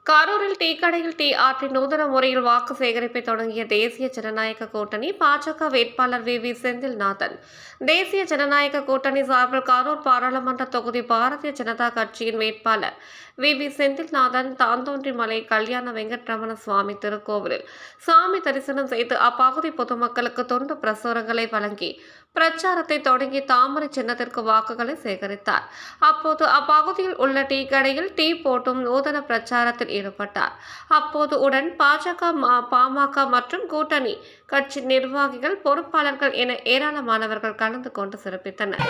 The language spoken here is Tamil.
கரூரில் டீ கடையில் டீ ஆற்றி நூதன முறையில் வாக்கு சேகரிப்பை தொடங்கிய தேசிய ஜனநாயக கூட்டணி பாஜக வேட்பாளர் வி செந்தில்நாதன். தேசிய ஜனநாயக கூட்டணி சார்பில் கரூர் பாராளுமன்ற தொகுதி பாரதிய ஜனதா கட்சியின் வேட்பாளர் வி செந்தில்நாதன் தாந்தோன்றிமலை கல்யாண வெங்கட்ரமண சுவாமி திருக்கோவிலில் சாமி தரிசனம் செய்து அப்பகுதி பொதுமக்களுக்கு தொண்டு பிரசுரங்களை வழங்கி பிரச்சாரத்தை தொடங்கி தாமரை சின்னத்திற்கு வாக்குகளை சேகரித்தார். அப்போது அப்பகுதியில் உள்ள டீ கடையில் டீ போட்டும் நூதன பிரச்சாரத்தில் ஈடுபட்டார். அப்போது உடன் பாஜக, பாமக மற்றும் கூட்டணி கட்சி நிர்வாகிகள், பொறுப்பாளர்கள் என ஏராளமானவர்கள் கலந்து கொண்டு சிறப்பித்தனர்.